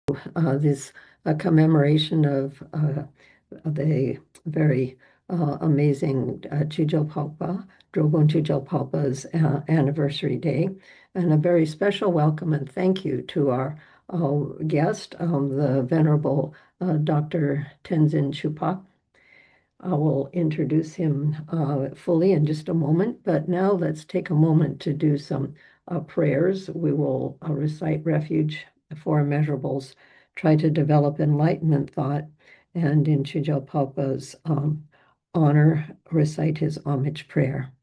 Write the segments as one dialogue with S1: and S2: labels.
S1: this commemoration of the very amazing Chogyal Phagpa, Drogon Chogyal Phagpa's anniversary day, and a very special welcome and thank you to our guest, the Venerable Dr. Tenzin Chophak. I will introduce him fully in just a moment, but now let's take a moment to do some prayers. We will recite refuge for immeasurables, try to develop enlightenment thought, and in Chogyal Phagpa's honor, recite his homage prayer.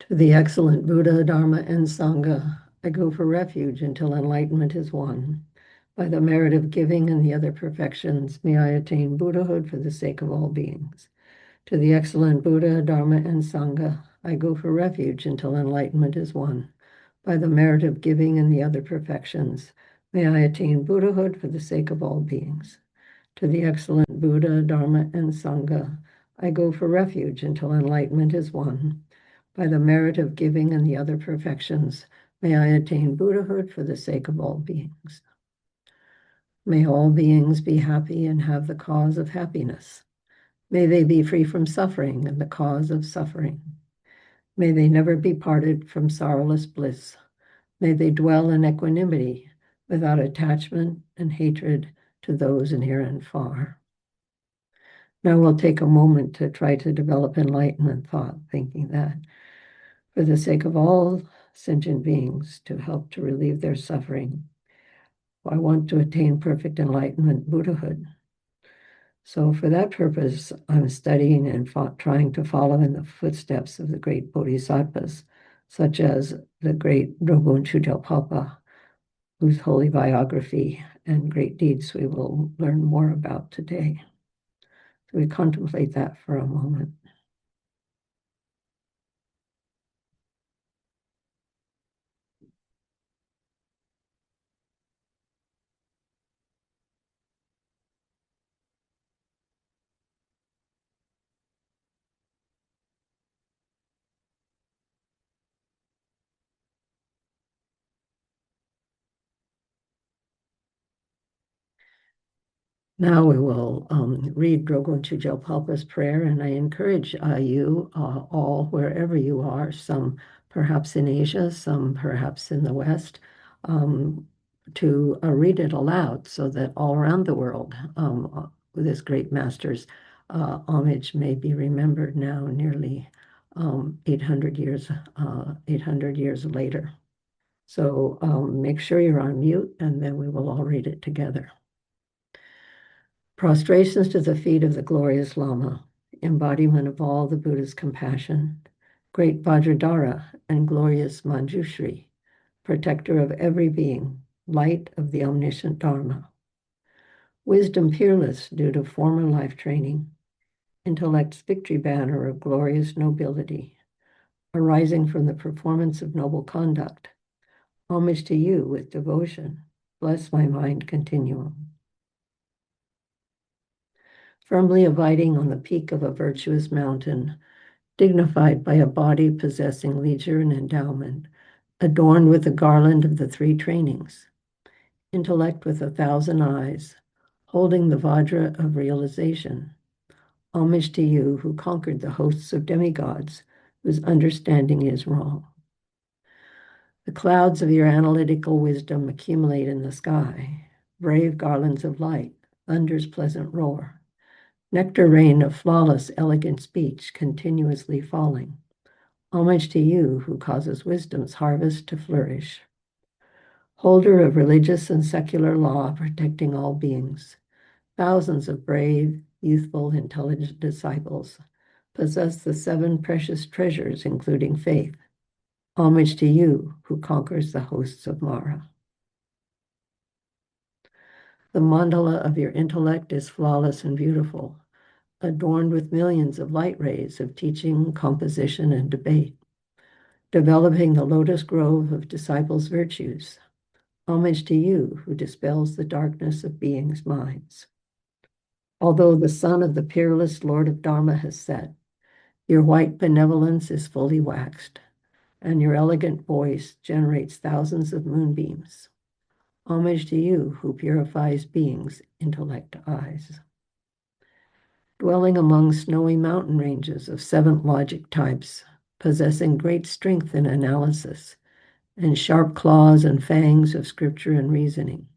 S1: To the excellent Buddha, Dharma, and Sangha, I go for refuge until enlightenment is won. By the merit of giving and the other perfections, may I attain Buddhahood for the sake of all beings. To the excellent Buddha, Dharma, and Sangha, I go for refuge until enlightenment is won. By the merit of giving and the other perfections, may I attain Buddhahood for the sake of all beings. To the excellent Buddha, Dharma, and Sangha, I go for refuge until enlightenment is won. By the merit of giving and the other perfections, may I attain Buddhahood for the sake of all beings. May all beings be happy and have the cause of happiness. May they be free from suffering and the cause of suffering. May they never be parted from sorrowless bliss. May they dwell in equanimity without attachment and hatred to those near and far. Now we'll take a moment to try to develop enlightenment thought, thinking that for the sake of all sentient beings, to help to relieve their suffering, I want to attain perfect enlightenment, Buddhahood. So for that purpose, I'm studying and trying to follow in the footsteps of the great bodhisattvas, such as the great Drogon Chogyal Phagpa, whose holy biography and great deeds we will learn more about today. So we contemplate that for a moment. Now we will read Drogon Chogyal Phagpa's prayer, and I encourage you all, wherever you are, some perhaps in Asia, some perhaps in the West, to read it aloud so that all around the world this great master's homage may be remembered now nearly 800 years later. So make sure you're on mute, and then we will all read it together. Prostrations to the feet of the glorious Lama, embodiment of all the Buddha's compassion, great Vajradhara and glorious Manjushri, protector of every being, light of the omniscient Dharma. Wisdom peerless due to former life training, intellect's victory banner of glorious nobility, arising from the performance of noble conduct. Homage to you with devotion. Bless my mind continuum. Firmly abiding on the peak of a virtuous mountain, dignified by a body possessing leisure and endowment, adorned with the garland of the three trainings, intellect with 1,000 eyes, holding the Vajra of realization. Homage to you who conquered the hosts of demigods whose understanding is wrong. The clouds of your analytical wisdom accumulate in the sky, brave garlands of light, thunder's pleasant roar. Nectar rain of flawless, elegant speech continuously falling. Homage to you who causes wisdom's harvest to flourish. Holder of religious and secular law protecting all beings. Thousands of brave, youthful, intelligent disciples possess the 7 precious treasures, including faith. Homage to you who conquers the hosts of Mara. The mandala of your intellect is flawless and beautiful, adorned with millions of light rays of teaching, composition, and debate, developing the lotus grove of disciples' virtues. Homage to you who dispels the darkness of beings' minds. Although the sun of the peerless Lord of Dharma has set, your white benevolence is fully waxed, and your elegant voice generates thousands of moonbeams. Homage to you who purifies beings' intellect eyes. Dwelling among snowy mountain ranges of 7 logic types, possessing great strength in analysis, and sharp claws and fangs of scripture and reasoning,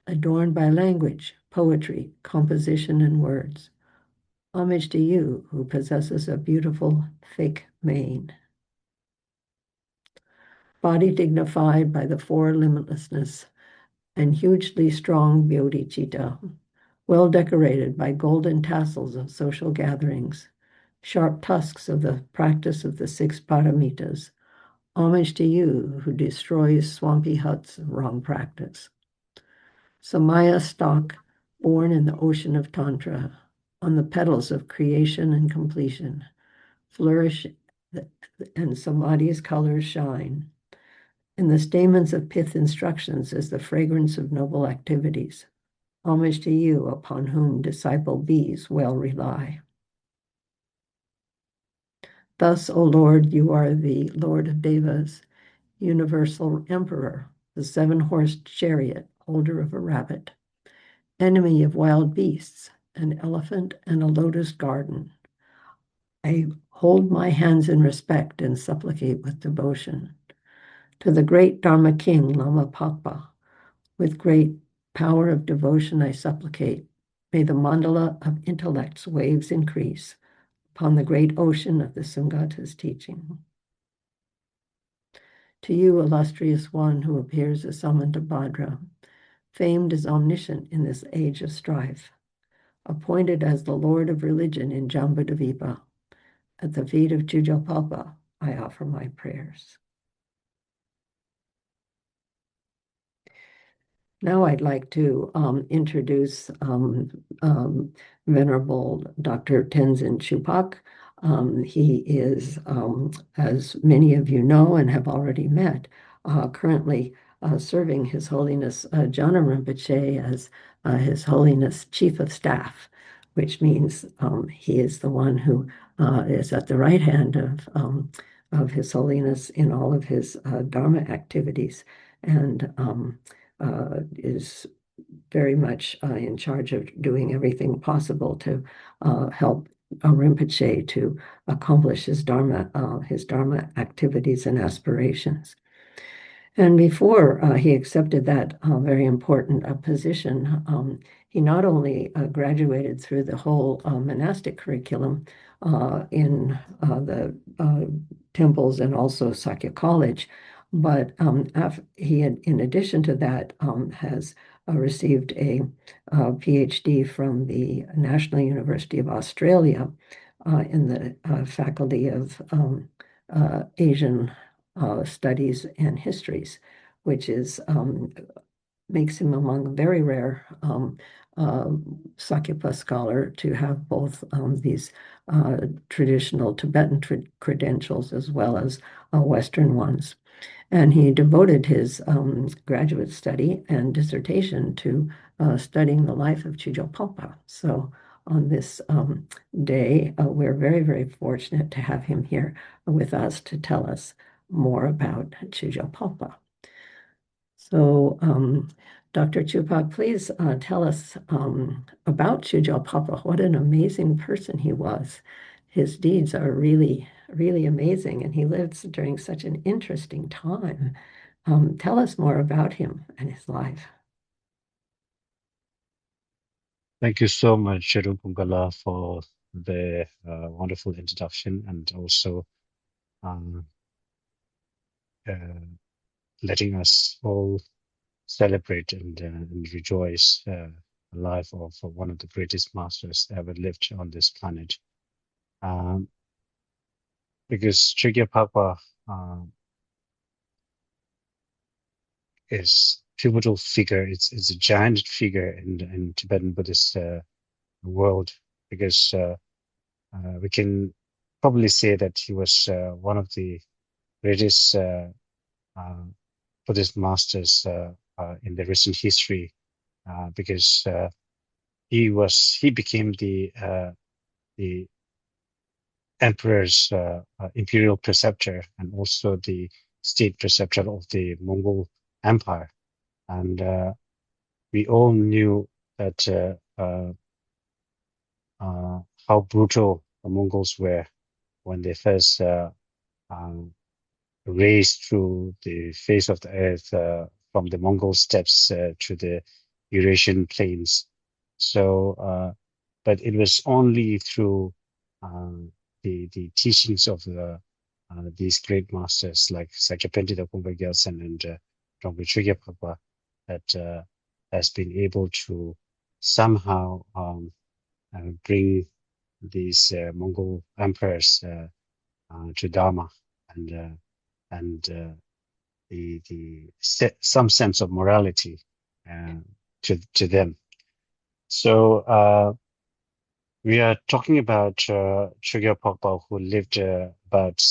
S1: adorned by language, poetry, composition, and words. Homage to you who possesses a beautiful thick mane. Body dignified by the 4 limitlessness and hugely strong bodhicitta, well decorated by golden tassels of social gatherings, sharp tusks of the practice of the 6 paramitas. Homage to you who destroys swampy huts of wrong practice. Samaya stalk, born in the ocean of Tantra, on the petals of creation and completion, flourish and Samadhi's colors shine. In the stamens of pith instructions is the fragrance of noble activities. Homage to you upon whom disciple bees well rely. Thus, O Lord, you are the Lord of Devas, universal emperor, the 7-horsed chariot, holder of a rabbit, enemy of wild beasts, an elephant, and a lotus garden. I hold my hands in respect and supplicate with devotion. To the great Dharma King, Lama Phagpa, with great power of devotion I supplicate, may the mandala of intellect's waves increase upon the great ocean of the Sangha's teaching. To you, illustrious one who appears as summoned to Vajra, famed as omniscient in this age of strife, appointed as the Lord of religion in Jambudvipa, at the feet of Chogyal Phagpa, I offer my prayers. Now I'd like to introduce Venerable Dr. Tenzin Chophak. He is, as many of you know and have already met, currently serving His Holiness Gyana Rinpoche as His Holiness Chief of Staff, which means he is the one who is at the right hand of His Holiness in all of his Dharma activities, and is very much in charge of doing everything possible to help Rinpoche to accomplish his Dharma activities and aspirations. And before he accepted that very important position, he not only graduated through the whole monastic curriculum in the temples and also Sakya College, but he had, in addition to that, has received a Ph.D. from the National University of Australia in the faculty of Asian studies and histories, which is makes him among very rare Sakyapa scholar to have both these traditional Tibetan credentials as well as Western ones. And he devoted his graduate study and dissertation to studying the life of Chogyal Phagpa. So on this day, we're very, very fortunate to have him here with us to tell us more about Chogyal Phagpa. So, Dr. Chophak, please tell us about Chogyal Phagpa. What an amazing person he was. His deeds are really, really amazing, and he lived during such an interesting time. Tell us more about him and his life.
S2: Thank you so much, Rupunkala, for the wonderful introduction and also um, letting us all celebrate and rejoice the life of one of the greatest masters ever lived on this planet. Because Chogyal Phagpa is pivotal figure. It's a giant figure in Tibetan Buddhist world, because we can probably say that he was one of the greatest Buddhist masters in the recent history, because he became the emperor's imperial preceptor and also the state preceptor of the Mongol Empire. And we all knew that how brutal the Mongols were when they first um, raced through the face of the earth from the Mongol steppes to the Eurasian plains. So, but it was only through the teachings of these great masters like Sakya Gyaltsen and Drongpa Chogyal Phagpa that has been able to somehow bring these Mongol emperors to Dharma and some sense of morality to them. So we are talking about Chogyal Phagpa, who lived about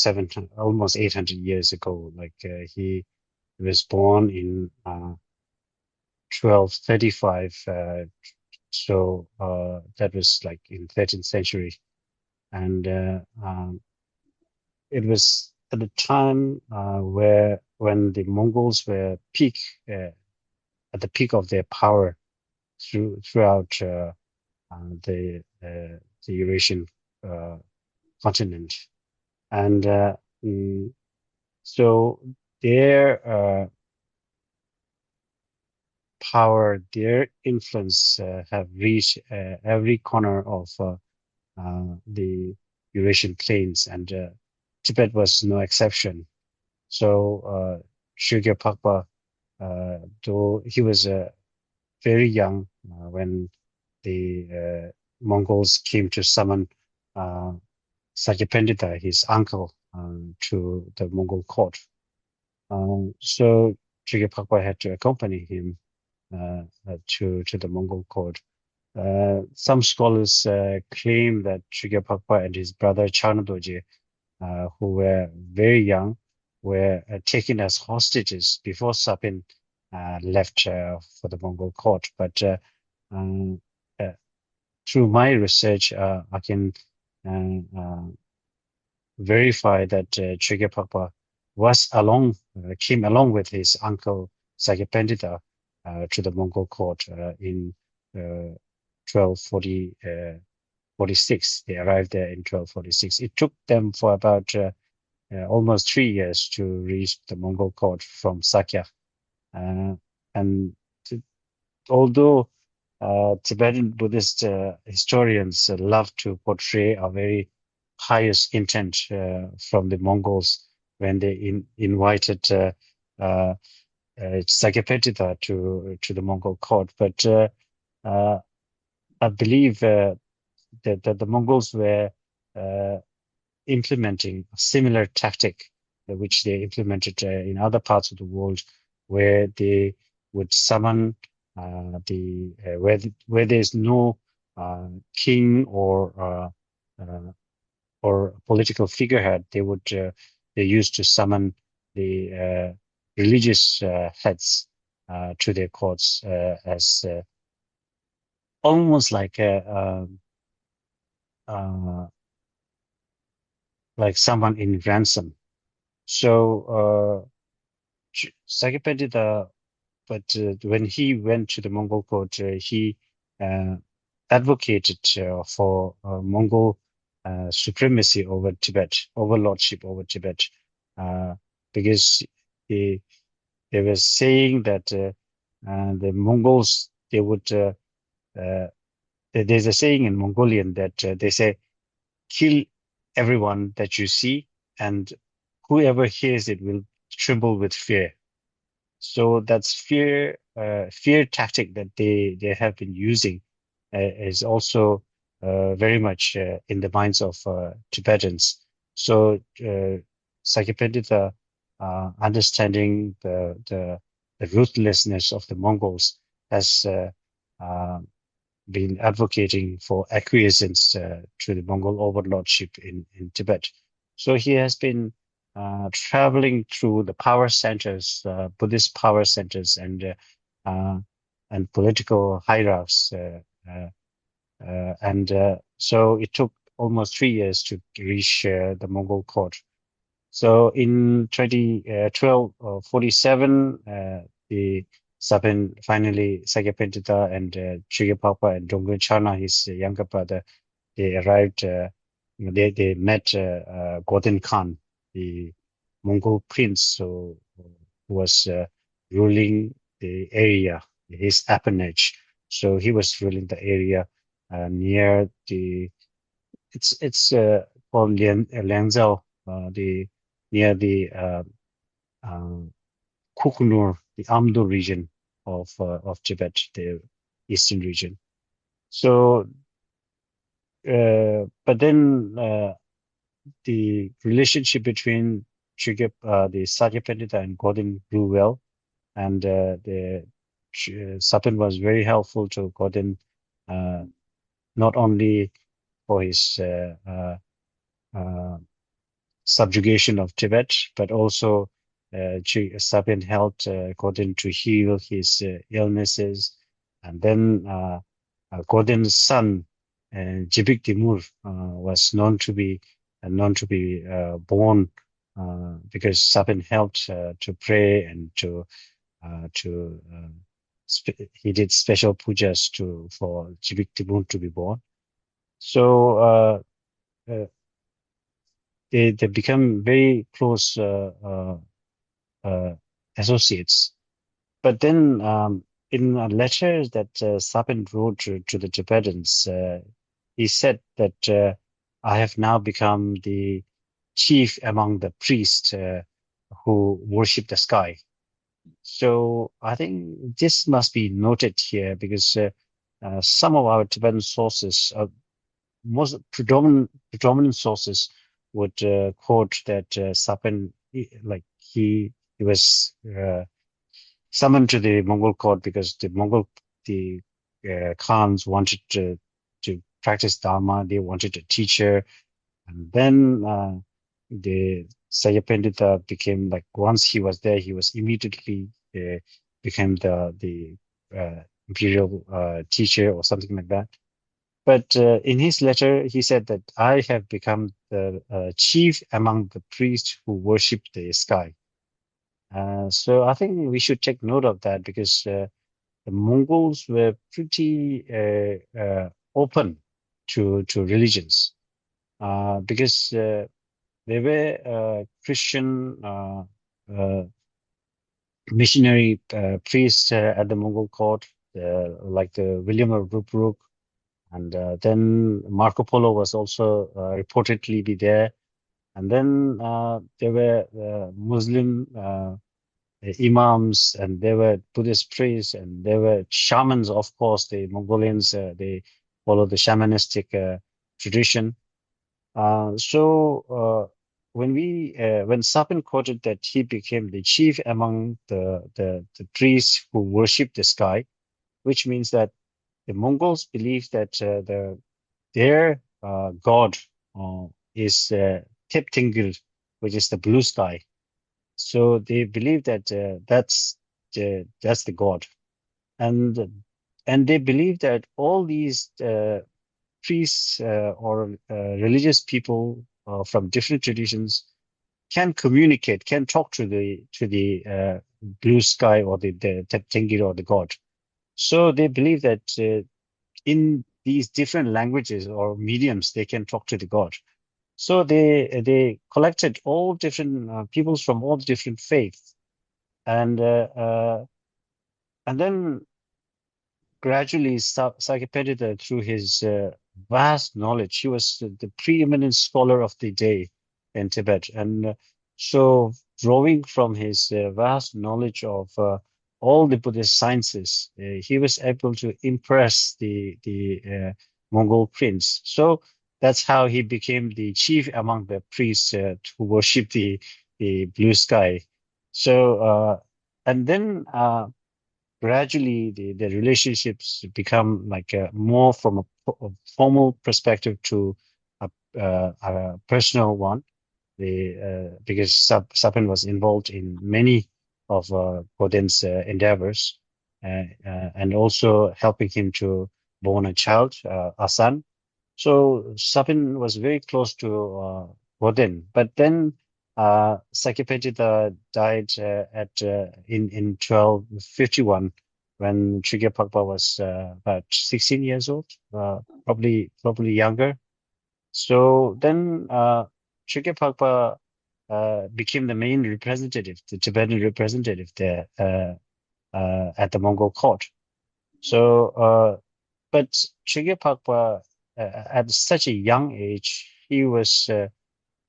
S2: almost 800 years ago. Like he was born in 1235, so that was like in 13th century, and it was at the time when the Mongols were at the peak of their power throughout the Eurasian continent, and so their power, their influence have reached every corner of the Eurasian plains, and Tibet was no exception. So Chogyal Phagpa, though he was very young when the Mongols came to summon Sakya Pendita, his uncle, to the Mongol court. So Chogyal Phagpa had to accompany him to the Mongol court. Some scholars claim that Chogyal Phagpa and his brother Charnodoje, who were very young, were taken as hostages before Sapin left for the Mongol court. But um, through my research, I can verify that Chogyal Phagpa came along with his uncle Sakya Pendita to the Mongol court in 1246. They arrived there in 1246. It took them for about almost 3 years to reach the Mongol court from Sakya. And although Tibetan Buddhist historians love to portray a very pious intent from the Mongols when they invited Sakya Pendita to the Mongol court, but I believe that the Mongols were implementing a similar tactic which they implemented in other parts of the world, where they would summon where there's no king or political figurehead. They used to summon the religious heads to their courts as almost like someone in ransom. So Sakya Pendita, but when he went to the Mongol court, he advocated for Mongol supremacy over Tibet, overlordship over Tibet, because they were saying that the Mongols, there's a saying in Mongolian that they say, kill everyone that you see, and whoever hears it will tremble with fear. So that's fear tactic that they have been using is also very much in the minds of Tibetans. So Sakya Pendita, understanding the ruthlessness of the Mongols, has been advocating for acquiescence to the Mongol overlordship in Tibet. So he has been traveling through the power centers, Buddhist power centers, and political hierarchs So it took almost 3 years to reach the Mongol court. So in 2012, 47, the Sapen finally, Sakya and Chogyal Phagpa and Dongren Chana, his younger brother, they arrived. They met Gordon Khan, the Mongol prince who was ruling the area, his appanage. So he was ruling the area near the called Liangzhou, the near the Kuknur, the Amdo region of Tibet, the eastern region. So, but then the relationship between the Sakya Pandita and Gordon grew well, and the Sapan was very helpful to Gordon, not only for his subjugation of Tibet, but also Sapian helped Gordon to heal his illnesses. And then Gordon's son, Jibik Timur, was known to be born because Sapian helped to pray and he did special pujas for Jibik Timur to be born. So they become very close associates. But then in a letter that Sapin wrote to the Tibetans, he said that I have now become the chief among the priests who worship the sky. So I think this must be noted here because some of our Tibetan sources, most predominant sources, would quote that Sapan, like he was summoned to the Mongol court because the Khans wanted to practice Dharma. They wanted a teacher, and then the Saya Pandita became like once he was there, he was immediately became the imperial teacher or something like that. But in his letter, he said that I have become the chief among the priests who worship the sky. So I think we should take note of that because the Mongols were pretty open to religions because they were Christian missionary priests at the Mongol court, like the William of Rupruk. And then Marco Polo was also reportedly be there. And then there were Muslim imams, and there were Buddhist priests, and there were shamans, of course. The Mongolians, they follow the shamanistic tradition. So when Sapin quoted that he became the chief among the priests who worship the sky, which means that the Mongols believe that their god is Teptingir, which is the blue sky. So they believe that that's the god, and they believe that all these priests or religious people from different traditions can communicate, can talk to the blue sky or the Teptingir or the god. So they believe that in these different languages or mediums, they can talk to the god. So they collected all different peoples from all different faiths, and then gradually Sakya through his vast knowledge, he was the preeminent scholar of the day in Tibet, and so drawing from his vast knowledge of all the Buddhist sciences, he was able to impress the Mongol prince. So that's how he became the chief among the priests who worship the blue sky. So and then gradually the relationships become like more from a formal perspective to a personal one. Because Sapin was involved in many of Godin's endeavors, and also helping him to born a child, a son. So Sapin was very close to Godin, but then Sakya died in 1251 when Chogyal Phagpa was about 16 years old, probably younger. So then Chogyal Phagpa became the main representative, the Tibetan representative there at the Mongol court. So, but Chogyal Phagpa, at such a young age, he was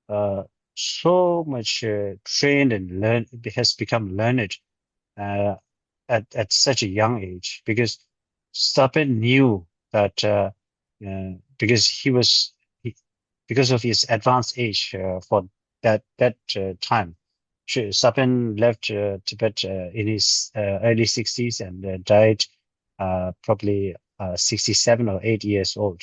S2: uh, so much trained and has become learned uh, at such a young age because Stapin knew that because he, because of his advanced age for that time. Stapin left Tibet in his early 60s and died probably 67 or 8 years old.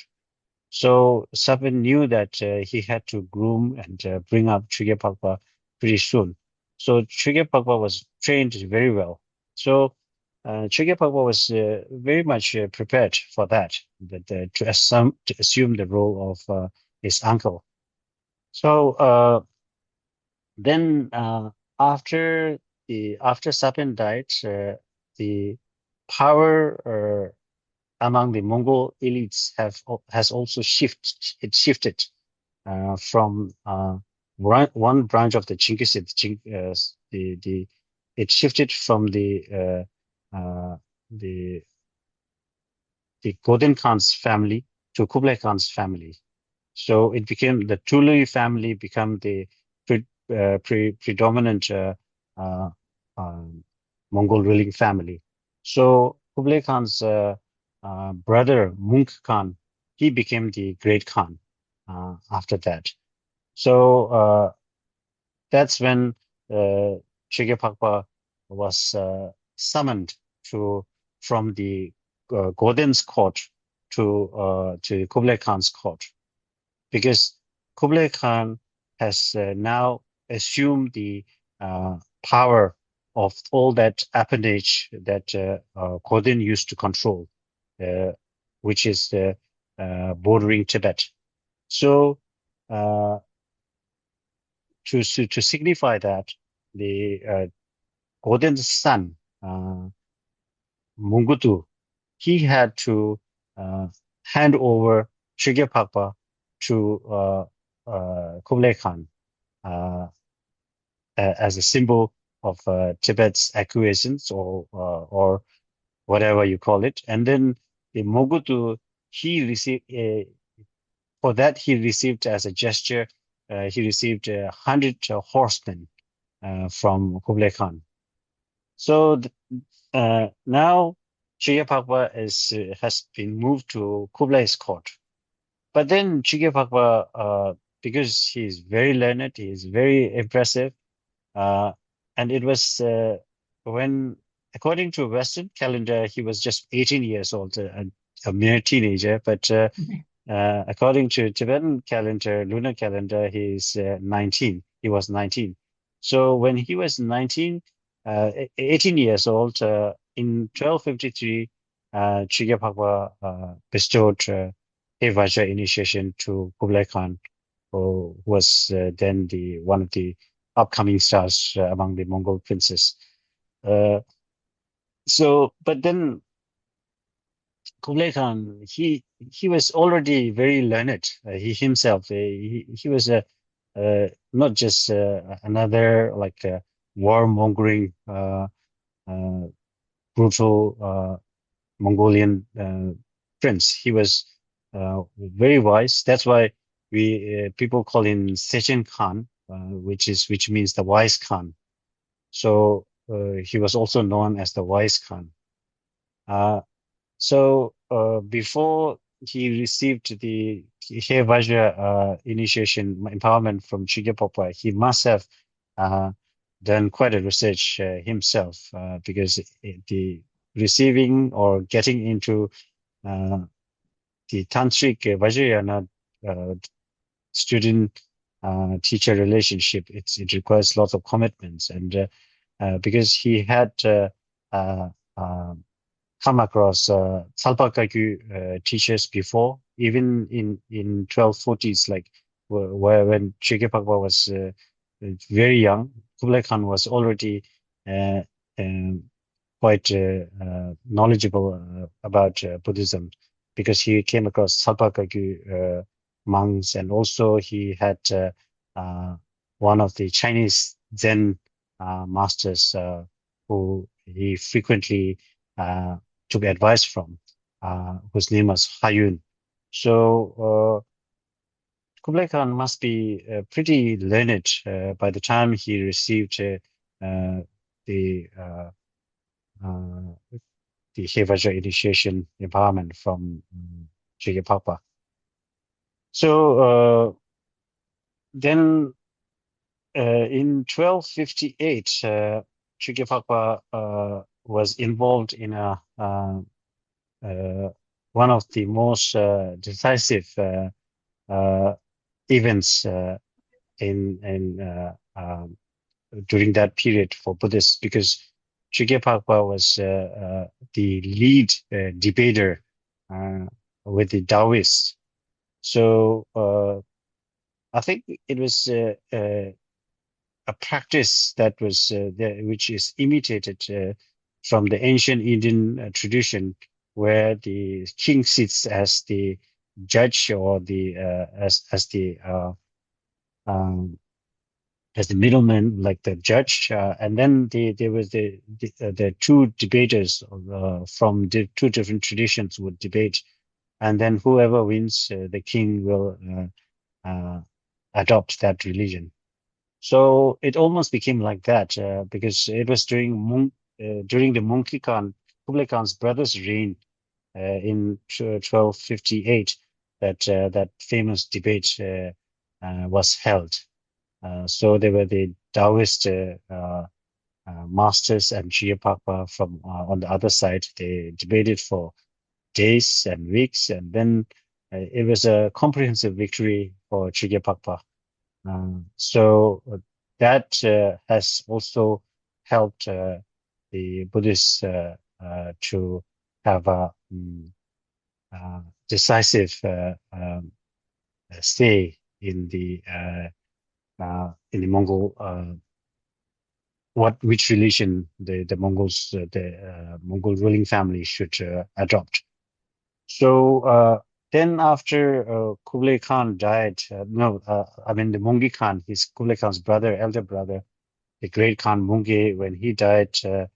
S2: So Sabin knew that he had to groom and bring up Chogyal Phagpa pretty soon. So Chogyal Phagpa was trained very well. So Chogyal Phagpa was very much prepared for to assume the role of his uncle. So then after Sabin died, the power among the Mongol elites has also shifted from one branch of the Chingisid, it shifted from the the Godin Khan's family to Kublai Khan's family. So it became the Tului family become the predominant uh, Mongol ruling family. So Kublai Khan's brother Munk Khan, he became the great Khan after that. So that's when Chogyal Phagpa was summoned to from the Godin's court to Kublai Khan's court because Kublai Khan has now assumed the power of all that appanage that Godin used to control, uh, which is bordering Tibet. So uh, to signify that, the Godin's son, Mungutu, he had to hand over Chogyal Phagpa to Kublai Khan uh, as a symbol of Tibet's acquiescence or whatever you call it. And then the Mogutu, he received for that he received as a gesture, he received 100 horsemen from Kublai Khan. So now Chogyal Phagpa has been moved to Kublai's court. But then Chogyal Phagpa, because he is very learned, he is very impressive, uh, and it was when, according to Western calendar, he was just 18 years old, a mere teenager. But according to Tibetan calendar, lunar calendar, he's 19. He was 19. So when he was 18 years old, in 1253, Chogyal Phagpa bestowed Vajra initiation to Kublai Khan, who was then one of the upcoming stars among the Mongol princes. Uh, but then Kublai Khan, he was already very learned. He himself, he was not just another like warmongering, uh, brutal Mongolian prince. He was very wise. That's why we people call him Tsechen Khan, which means the wise Khan. So he was also known as the wise Khan. Uh, So before he received the He Vajra initiation empowerment from Chogyal Phagpa, he must have done quite a research himself because the receiving or getting into uh, the tantric Vajrayana student teacher relationship, it requires lots of commitments and because he had uh, uh, come across Salpa Kagyu teachers before even in 1240s, like when Chogyal Phagpa was very young, Kublai Khan was already uh, um, quite knowledgeable about Buddhism, because he came across Salpakagu monks, and also he had uh, one of the Chinese Zen masters who he frequently uh, took advice from, whose name was Hayun. So Kublai Khan must be pretty learned by the time he received the uh, the Vajra initiation empowerment from Chogyal Phagpa. So then in 1258, Chogyal Phagpa was involved in uh, one of the most decisive uh, events in during that period for Buddhists, because Chogyal Phagpa was the lead debater uh, with the Taoists. So I think it was a practice that was there, which is imitated from the ancient Indian tradition, where the king sits as the judge, or the um, as the middleman, like the judge, and then there was the two debaters from the two different traditions would debate, and then whoever wins, the king will adopt that religion. So it almost became like that because it was during the Monkey Khan, Kublai Khan's brother's reign in 1258, that famous debate was held. So there were the Taoist masters and Chogyal Phagpa from on the other side. They debated for days and weeks, and then it was a comprehensive victory for Chogyal Phagpa. So that has also helped the Buddhists to have a decisive say in the Mongol which religion the Mongols the Mongol ruling family should adopt. So then after Kublai Khan died, no, I mean the Mungi Khan, his Kublai Khan's brother, elder brother, the great Khan Mungi, when he died in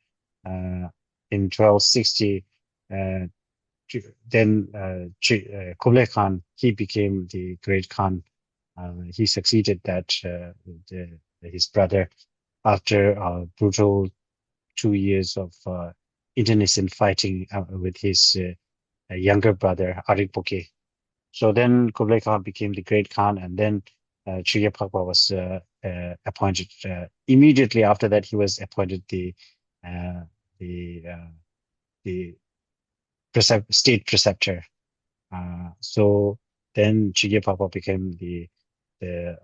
S2: 1260, uh, then Kublai Khan, he became the great Khan. He succeeded his brother after a brutal 2 years of internecine fighting with his younger brother, Arinpoche. So then Kublai Khan became the great Khan, and then Chogyal Phagpa was appointed. Immediately after that, he was appointed uh, the uh, the state preceptor. So then Chogyal Phagpa became the the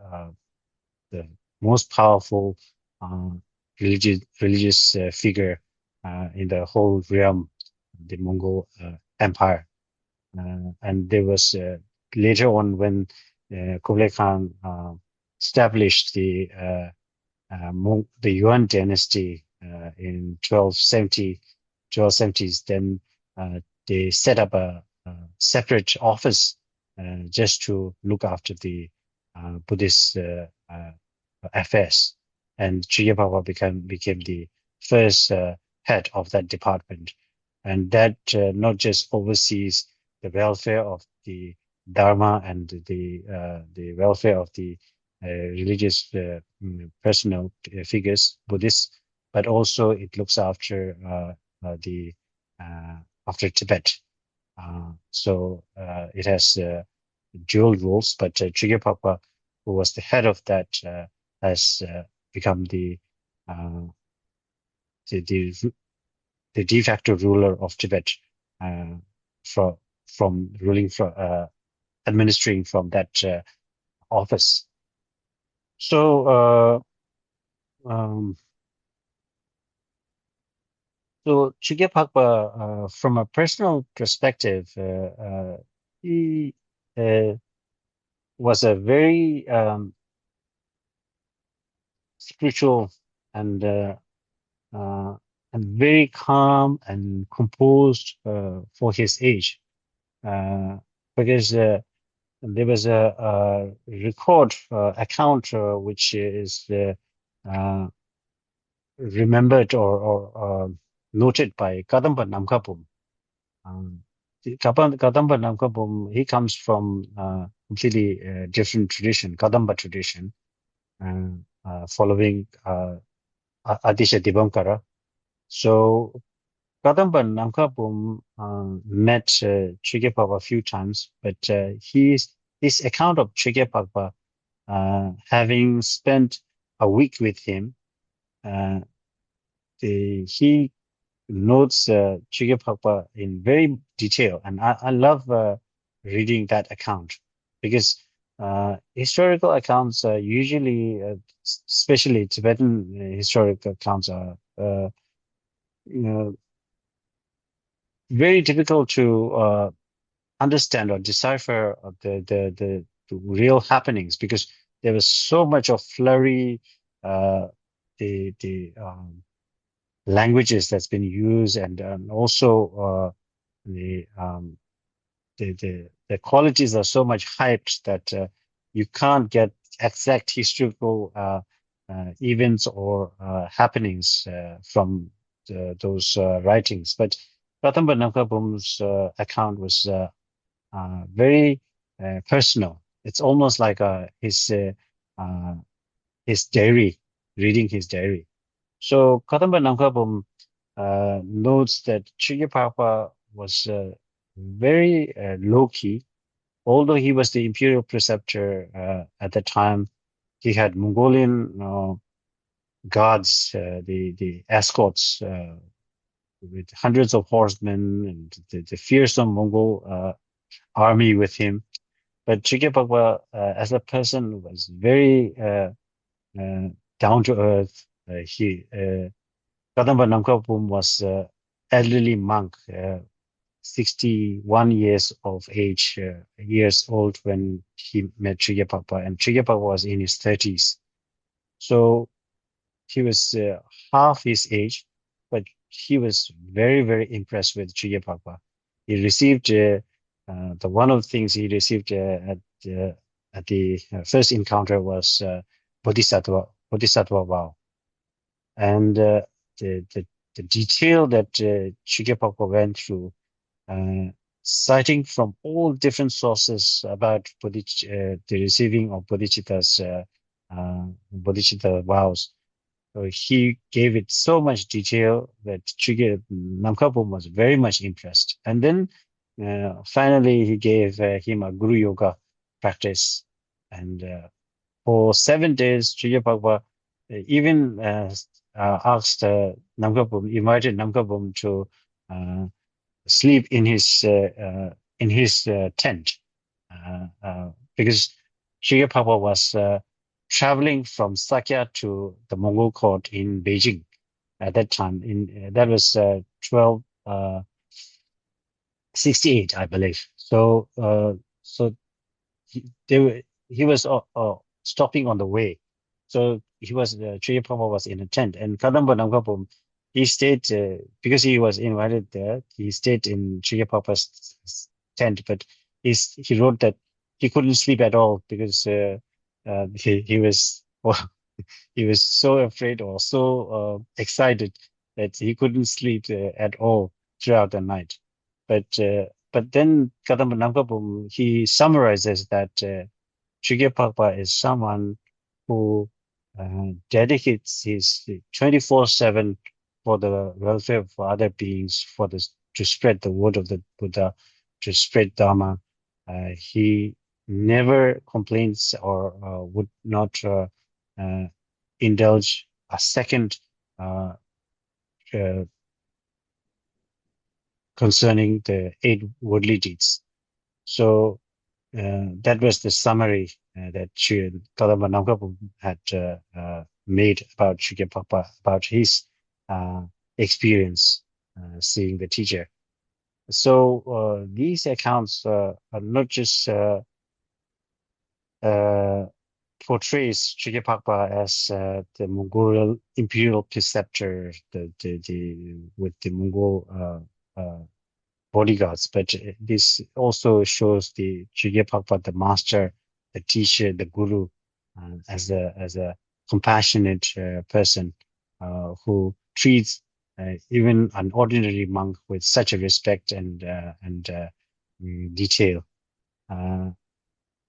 S2: most powerful uh, religious figure in the whole realm, the Mongol Empire. And there was later on, when Kublai Khan established the Yuan dynasty in 1270s, then they set up a separate office just to look after the Buddhist affairs. And Chogyal Phagpa became the first head of that department. And that not just oversees the welfare of the Dharma and the welfare of the religious personal figures, Buddhists, but also it looks after the after Tibet. So it has dual roles, but Chogyal Phagpa, who was the head of that, has become uh, the the the de facto ruler of Tibet, uh, from ruling from administering from that office. So um, Chogyal Phagpa, from a personal perspective, he was a very spiritual and uh, and very calm and composed for his age, because there was a record account which is uh, remembered or noted by Kadamba Namkapum. Kadamba Namkapum, he comes from completely different tradition, Kadamba tradition, following Adisha Dibankara. So Kadamba Namkapum met Chigepapa a few times, but his account of Chigepapa, having spent a week with him, he notes Chigepapa in very detail, and I love reading that account because historical accounts are usually, especially Tibetan historical accounts, are you know, very difficult to understand or decipher the real happenings because there was so much of flurry, the languages that's been used, and also the the qualities are so much hyped that you can't get exact historical events or happenings from those writings. But Prathamba Namkapum's account was very personal. It's almost like his diary, reading his diary. So Kadamba Namkapum notes that Chugapapa was very low key. Although he was the imperial preceptor at the time, he had Mongolian guards, the escorts with hundreds of horsemen and the fearsome Mongol army with him. But Chugapapa, as a person, was very down to earth. Kadamba Namkapum was elderly monk, 61 years of age, years old when he met Chigapapa, and Chigapapa was in his 30s. So he was half his age, but he was very, very impressed with Chigapapa. He received the one of the things he received at the first encounter was Bodhisattva vow. And the detail that Chigapapa went through, citing from all different sources about the receiving of bodhicitta vows. So he gave it so much detail that Namkapum was very much impressed. And then finally he gave him a Guru Yoga practice. And for 7 days, Chigapapa even asked Namkapum, invited Namkapum to sleep in his tent because Chigapapa was traveling from Sakya to the Mongol court in Beijing at that time. That was 1268, I believe. So he was stopping on the way. So Chugapapa was in a tent, and Kadamba Namkapum, he stayed, because he was invited there, he stayed in Chugapapa's tent, but he wrote that he couldn't sleep at all because he was, well, he was so afraid or so excited that he couldn't sleep at all throughout the night. But then Kadamba Namkapum, he summarizes that Chugapapa is someone who dedicates his 24/7 for the welfare of other beings, to spread the word of the Buddha, to spread Dharma. He never complains or would not indulge a second uh, uh, concerning the 8 worldly deeds. So that was the summary that Kadamba Namkapum had made about Chugapapa, about his experience seeing the teacher. So these accounts are not just portrays Chogyal Phagpa as the Mongolian imperial preceptor, with the Mongol bodyguards, but this also shows the Chogyal Phagpa, the master, the teacher, the guru, as a compassionate person who treats even an ordinary monk with such a respect and detail.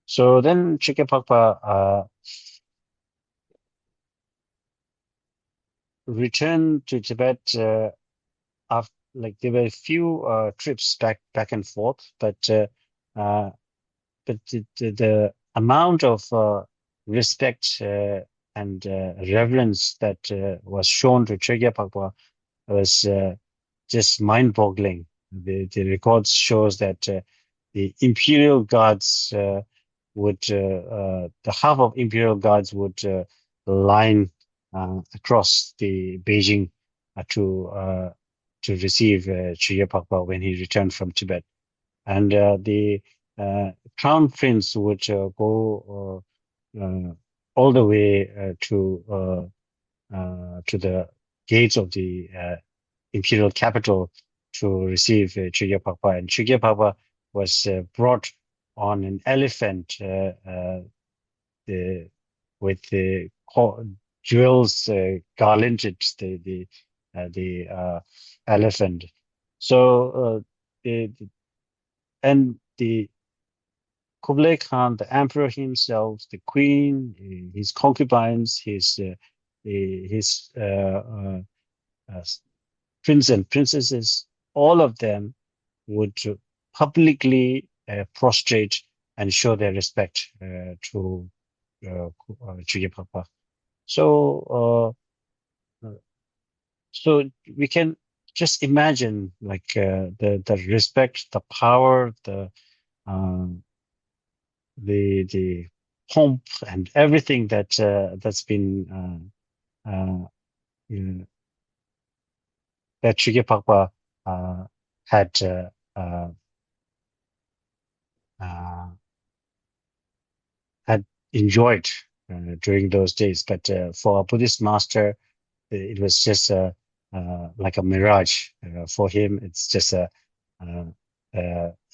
S2: So then Chogyal Phagpa returned to Tibet after, like, there were a few trips back and forth, uh, but the amount of respect and reverence that was shown to Chogyal Phagpa was just mind-boggling. The records shows that the imperial guards the half of imperial guards would line across the Beijing to receive Chogyal Phagpa when he returned from Tibet, and the crown prince would go all the way to the gates of the imperial capital to receive Chogyal Phagpa. And Chogyal Phagpa was brought on an elephant the, with the jewels garlanded the elephant. So the Kublai Khan, the emperor himself, the queen, his concubines, his prince and princesses, all of them would publicly prostrate and show their respect to Chogyal Phagpa. So, so we can just imagine, like, the respect, the power, um, the pomp and everything that's been you know, that Chogyal Phagpa had uh, uh, had enjoyed during those days. But for a Buddhist master, it was just like a mirage. For him, it's just uh,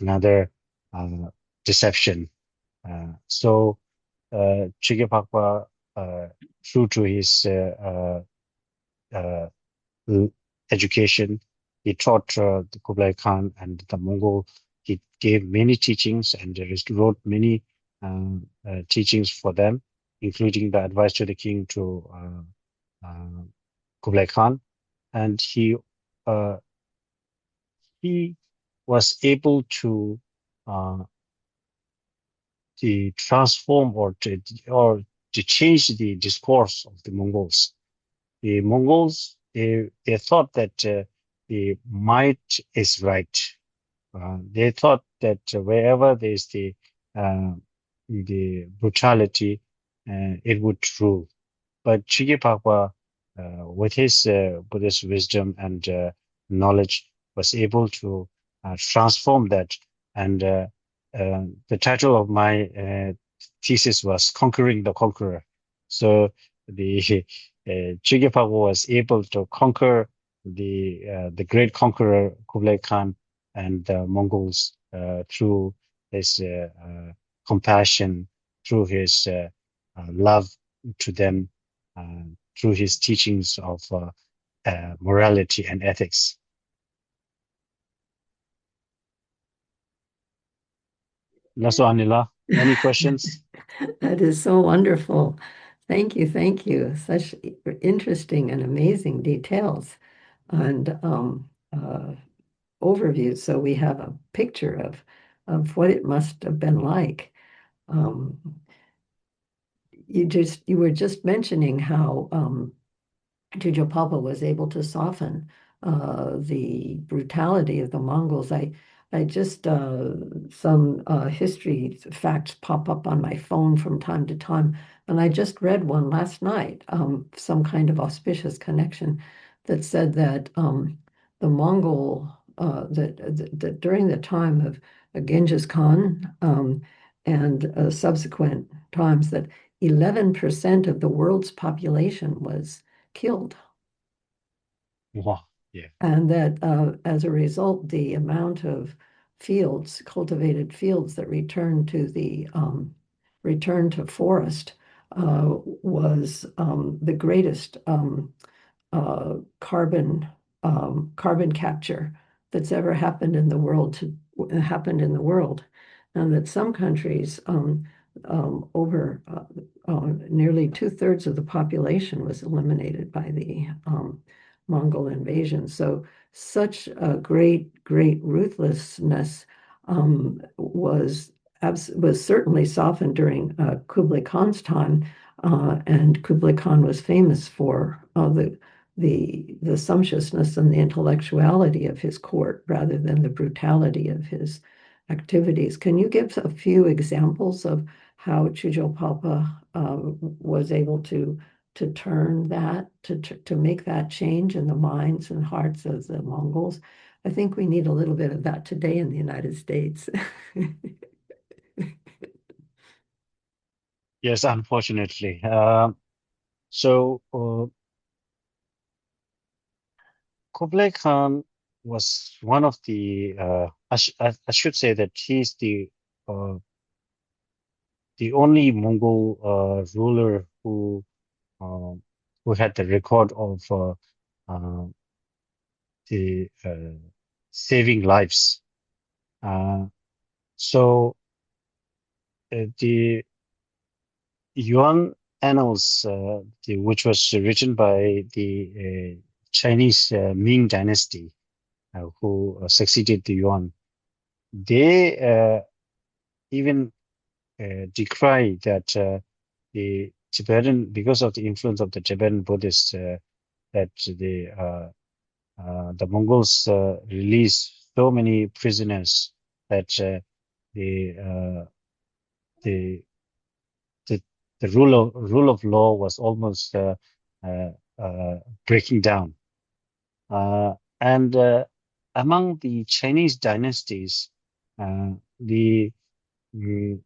S2: another uh, deception. So Chogyal Phagpa, true to his uh, education, he taught the Kublai Khan and the Mongol. He gave many teachings and wrote many teachings for them, including the advice to the king to Kublai Khan. And uh, he was able to uh, transform or to change the discourse of the Mongols. The Mongols, they thought that the might is right. They thought that wherever there's the brutality, it would rule. But Chogyal Phagpa, with his Buddhist wisdom and knowledge, was able to transform that. And the title of my thesis was "Conquering the Conqueror." So the Chogyal Phagpa was able to conquer the great conqueror Kublai Khan and the Mongols through his compassion, through his love to them, uh, through his teachings of morality and ethics. Naso Anila, any questions?
S1: That is so wonderful. Thank you, thank you. Such interesting and amazing details and overviews. So we have a picture of what it must have been like. Um, you were just mentioning how Tujapapa was able to soften the brutality of the Mongols. I just some history facts pop up on my phone from time to time, and I just read one last night. Some kind of auspicious connection that said that the Mongol that during the time of Genghis Khan and subsequent times that 11% of the world's population was killed.
S2: Wow. Yeah.
S1: And that as a result, the amount of fields, cultivated fields that returned to forest was the greatest carbon capture that's ever happened in the world and that some countries over nearly 2/3 of the population was eliminated by the Mongol invasion. So such a great ruthlessness was certainly softened during Kublai Khan's time, and Kublai Khan was famous for the sumptuousness and the intellectuality of his court rather than the brutality of his activities. Can you give a few examples of how Chogyal Phagpa was able to turn that, to make that change in the minds and hearts of the Mongols? I think we need a little bit of that today in the United States.
S2: Yes, unfortunately. Kublai Khan was one of the, I should say that he's uh, the only Mongol ruler um, who had the record of uh, the saving lives. Uh, so the Yuan Annals, which was written by the Chinese Ming Dynasty, who succeeded the Yuan, they even decry that the Tibetan, because of the influence of the Tibetan Buddhists, that the Mongols released so many prisoners that the the the the rule of law was almost uh, breaking down. And among the Chinese dynasties, the mm,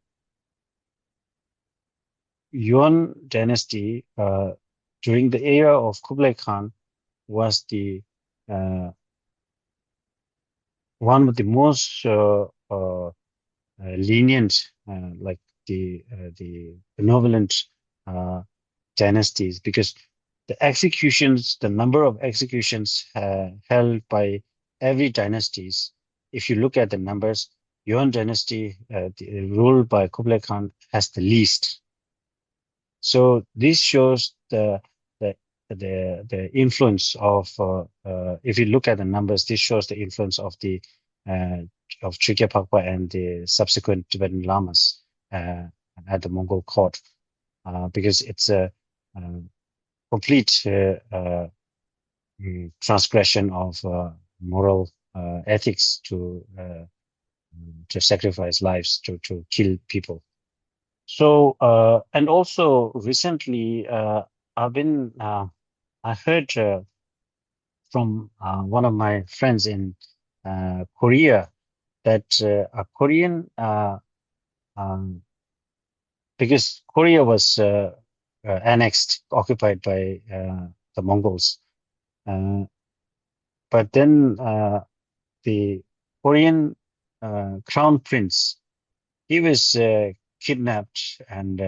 S2: Yuan dynasty during the era of Kublai Khan was the one of the most lenient, like the benevolent dynasties, because the number of executions held by every dynasties, if you look at the numbers, Yuan dynasty, ruled by Kublai Khan, has the least. So this shows the the influence of if you look at the numbers, this shows the influence uh, of Chogyal Phagpa and the subsequent Tibetan lamas at the Mongol court, because it's a complete transgression of moral ethics to sacrifice lives, to kill people. So, and also recently, I've been, I heard from one of my friends in Korea that a Korean, um, because Korea was annexed, occupied by the Mongols, uh, but then the Korean crown prince, he was kidnapped and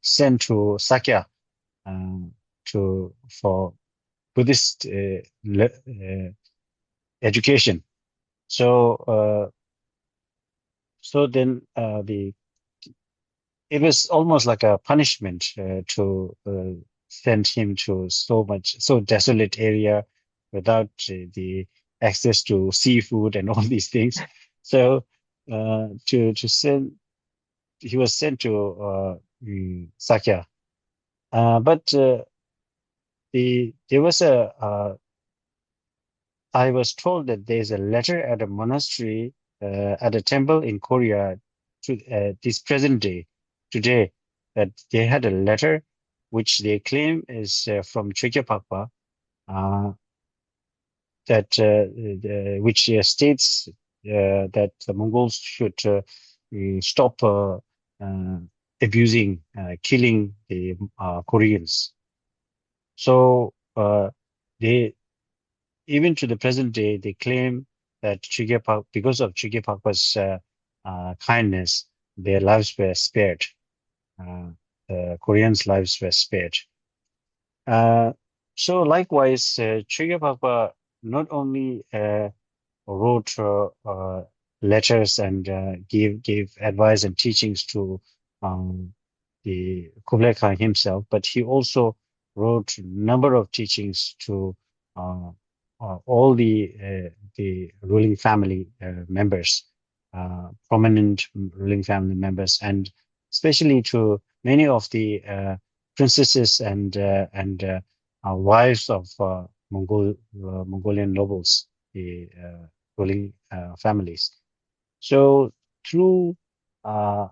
S2: sent to Sakya for Buddhist education. So then it was almost like a punishment to send him to so desolate area without the access to seafood and all these things. So to send he was sent to Sakya. But there was I was told that there's a letter at a monastery, at a temple in Korea to this present day, today, that they had a letter which they claim is from Chogyal Phagpa, uh, that which states that the Mongols should stop abusing, killing the Koreans. So they, even to the present day, they claim that because of Chogyal Phagpa's kindness, their lives were spared. The Koreans' lives were spared. So likewise, Chogyal Phagpa not only wrote letters and gave advice and teachings to the Kublai Khan himself, but he also wrote a number of teachings to uh, all the ruling family members, prominent ruling family members, and especially to many of the princesses and wives of Mongolian nobles, the ruling families. So through uh,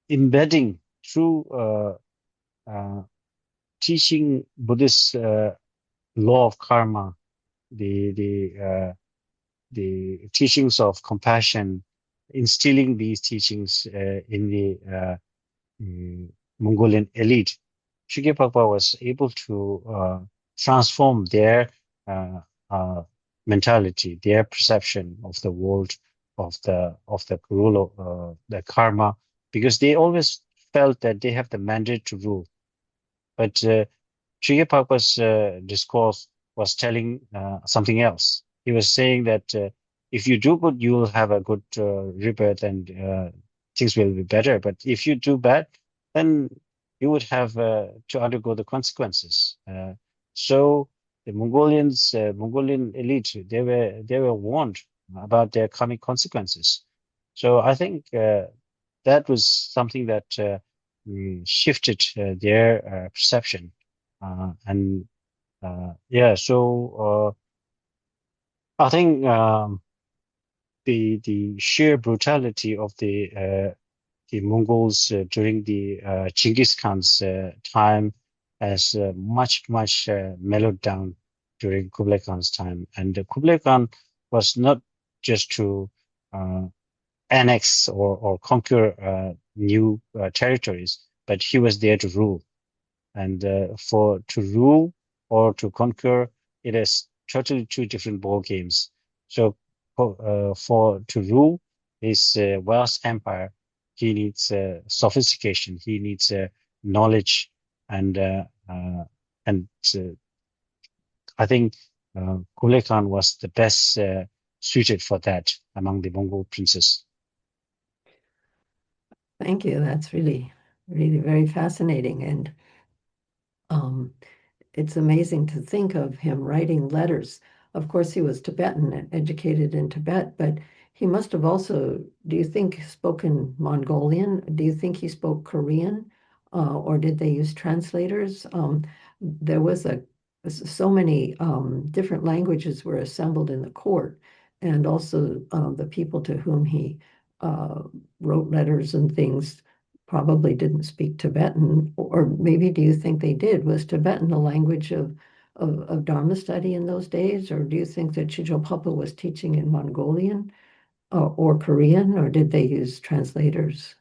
S2: embedding, through uh, teaching Buddhist law of karma, the the the teachings of compassion, instilling these teachings in the Mongolian elite, Chogyal Phagpa was able to transform their uh, uh, mentality, their perception of the world, of the rule of the karma, because they always felt that they have the mandate to rule. But Chogyal Phagpa's discourse was telling something else. He was saying that if you do good, you will have a good rebirth and things will be better. But if you do bad, then you would have to undergo the consequences. So the Mongolian elite, they were warned about their coming consequences. So I think that was something that shifted their perception. And yeah, so I think the sheer brutality of the Mongols during the Genghis Khan's time has much mellowed down during Kublai Khan's time, and Kublai Khan was not just to uh, annex or conquer new territories, but he was there to rule. And for to rule or to conquer, it is totally two different ball games. So for to rule his vast empire, he needs sophistication. He needs knowledge, and and I think Kublai Khan was the best suited for that among the Mongol princes.
S1: Thank you. That's really very fascinating. And um, it's amazing to think of him writing letters. Of course, he was Tibetan and educated in Tibet, but he must have also, do you think, spoken Mongolian? Do you think he spoke Korean? Or did they use translators? There was so many different languages were assembled in the court, and also the people to whom he uh, wrote letters and things probably didn't speak Tibetan, or maybe do you think they did? Was Tibetan a language of Dharma study in those days, or do you think that Chogyal Phagpa was teaching in Mongolian or Korean, or did they use translators?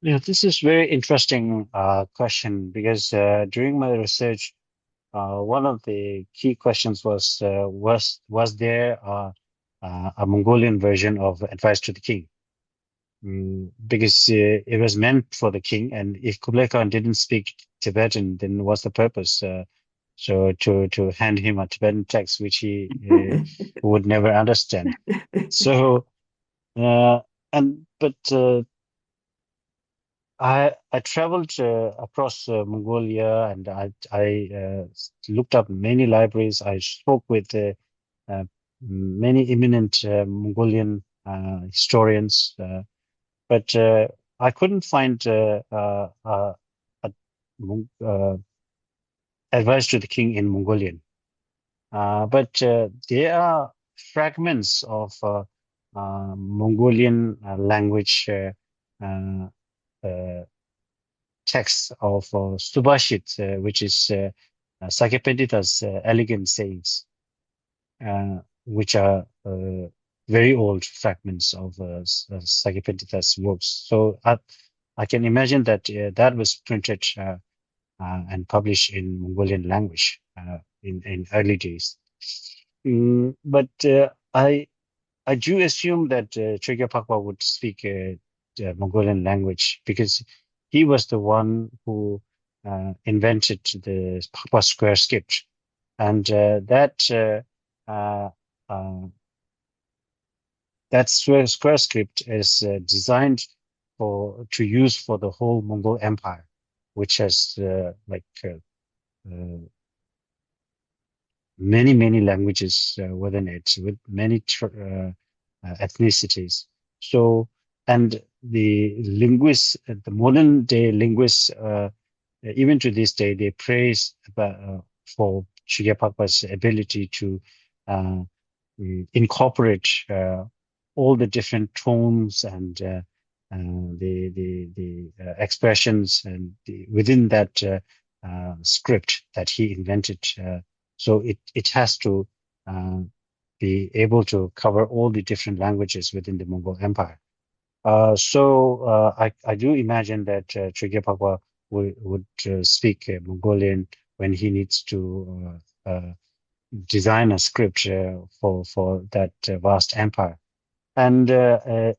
S2: Yeah, this is very interesting question because during my research, one of the key questions was there a Mongolian version of Advice to the King? Because it was meant for the king, and if Kublai Khan didn't speak Tibetan, then what's the purpose? So to hand him a Tibetan text which he would never understand. So uh, and but I traveled across Mongolia, and I looked up many libraries. I spoke with uh, many eminent Mongolian historians, but I couldn't find a advice to the king in Mongolian. But there are fragments of Mongolian language uh, uh, texts of Subhashit, which is Sakya Pandita's elegant sayings. which are very old fragments of Sakya works. So I can imagine that that was printed and published in Mongolian language in early days. But I do assume that Chogyal Phagpa would speak the Mongolian language because he was the one who invented the Phagpa square script, and uh, uh, that square script is designed to use for the whole Mongol Empire, which has many languages within it, with many ethnicities. So, and the modern day linguists, even to this day, they praise for Chogyal Phagpa's ability to uh, incorporate all the different tones and the expressions and within that script that he invented. So it has to uh, be able to cover all the different languages within the Mongol Empire. I do imagine that Chogyal Phagpa would speak Mongolian when he needs to design a script for that vast empire. And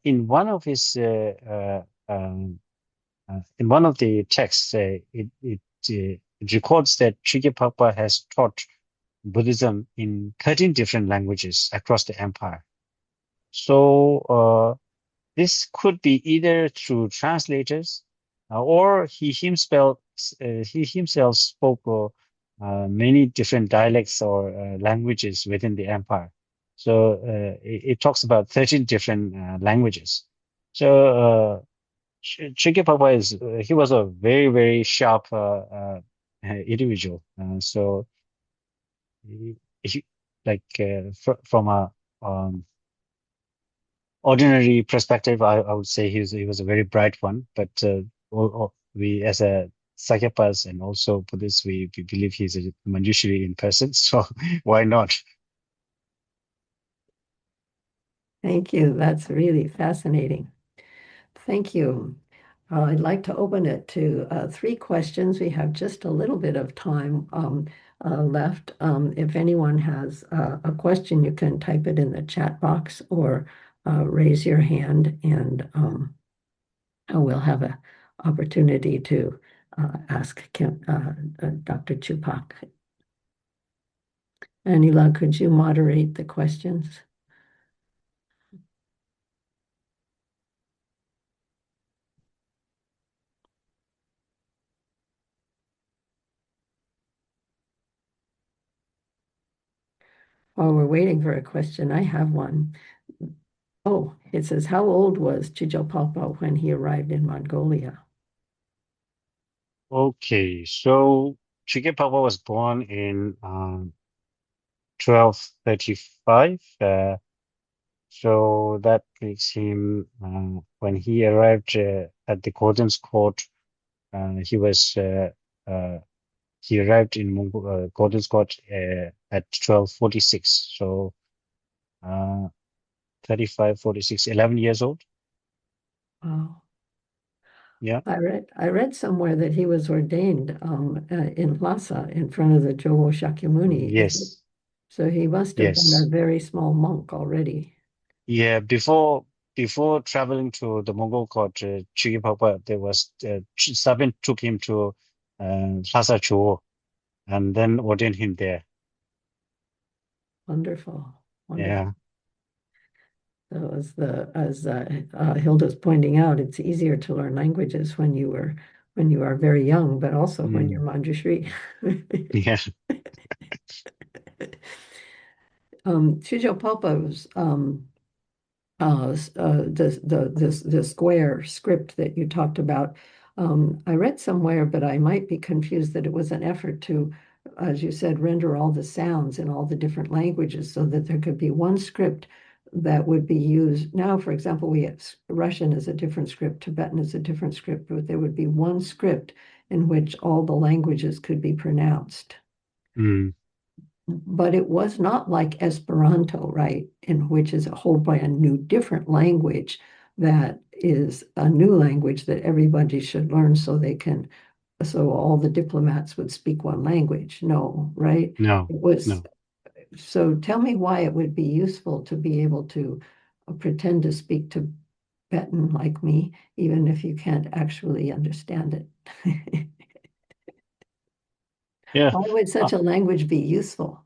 S2: in one of the texts, it records that Chogyal Phagpa has taught Buddhism in 13 different languages across the empire. So this could be either through translators or he himself spoke many different dialects or languages within the empire. So it talks about 13 different languages. So Chogyal Phagpa he was a very sharp individual. So he like from a ordinary perspective, I would say he was a very bright one. But we, as a Sakyapas and also Buddhists, we believe he's a Manjushri in person. So why not?
S1: Thank you. That's really fascinating. Thank you. I'd like to open it to three questions. We have just a little bit of time left. If anyone has a question, you can type it in the chat box or raise your hand, and we'll have an opportunity to ask Dr. Chophak. Anila, could you moderate the questions? While we're waiting for a question, I have one. Oh, it says, how old was Chogyal Phagpa when he arrived in Mongolia?
S2: Okay, so Chogyal Phagpa was born in 1235. So that makes him when he arrived at the Golden's Court, he was he arrived in Golden's Court at 1246. So uh, 35, 46, 11 years old.
S1: Wow.
S2: Yeah.
S1: I read somewhere that he was ordained in Lhasa in front of the Jogo Shakyamuni.
S2: Yes.
S1: So he must have been a
S2: Yes.
S1: very small monk already.
S2: Yeah. Before traveling to the Mongol court, Chogyal Phagpa, there was Sabin took him to Lhasa Chuo and then ordained him there.
S1: Wonderful, wonderful.
S2: Yeah.
S1: So as Hilda's pointing out, it's easier to learn languages when you are very young, but also when you're
S2: Mm.
S1: Manjushri.
S2: Yeah.
S1: Chogyal Phagpa's the square script that you talked about. I read somewhere, but I might be confused that it was an effort to, as you said, render all the sounds in all the different languages so that there could be one script that would be used. Now, for example, we have Russian is a different script, Tibetan is a different script, but there would be one script in which all the languages could be pronounced.
S2: Mm.
S1: but it was not like Esperanto, right? In which is a whole brand new different language that is a new language that everybody should learn so they can, so all the diplomats would speak one language. No, right?
S2: No,
S1: It was,
S2: no.
S1: so tell me why it would be useful to be able to pretend to speak Tibetan like me, even if you can't actually understand it.
S2: Yeah.
S1: Why would
S2: Uh,
S1: such a language be useful?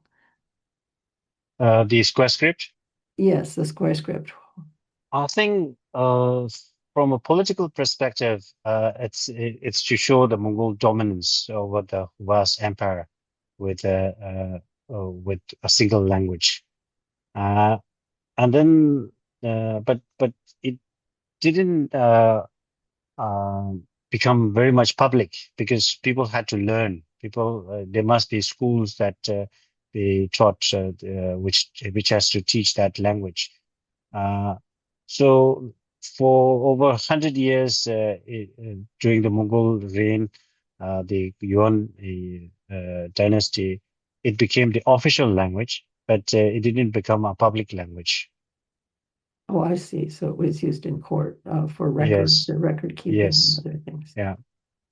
S2: the square script.
S1: Yes, the square script.
S2: I think from a political perspective, it's to show the Mongol dominance over the vast empire with a single language. Uh, and then, but it didn't become very much public because people had to learn. People, there must be schools that they taught, which has to teach that language. Uh, so for over 100 years during the Mughal reign, the Yuan dynasty, it became the official language, but it didn't become a public language.
S1: Oh, I see. So it was used in court for records
S2: Yes,
S1: and record keeping and
S2: yes,
S1: other things.
S2: yeah.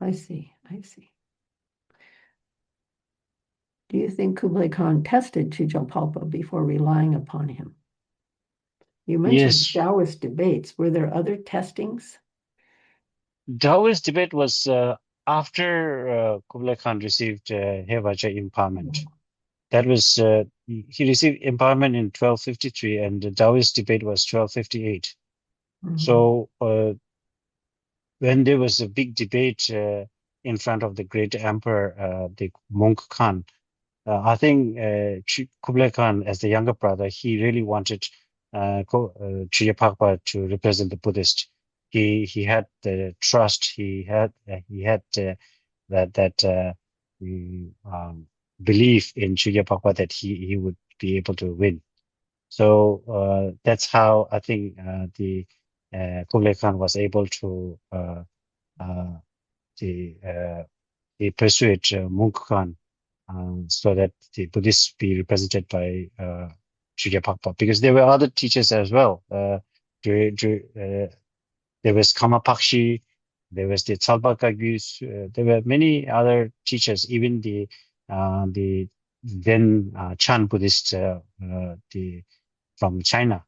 S1: I see. I see. Do you think Kublai Khan tested Chogyal Phagpa before relying upon him? You mentioned
S2: Yes,
S1: Taoist debates. Were there other testings?
S2: Taoist debate was after Kublai Khan received Vajra empowerment. That was he received empowerment in 1253, and the Taoist debate was 1258.
S1: Mhm.
S2: So when there was a big debate in front of the great emperor, the Monk Khan, I think Kublai Khan, as the younger brother, he really wanted Chogyal Phagpa to represent the Buddhist. He had the trust. He had that belief in Chogyal Phagpa that he would be able to win. So that's how I think the Kublai Khan was able to uh, the they persuade Monk Khan so that the Buddhists be represented by Chogyal Phagpa, because there were other teachers as well. There was Kama Pakshi, there was the Tsalpa Kagyus, there were many other teachers, even the then Chan Buddhist the from China.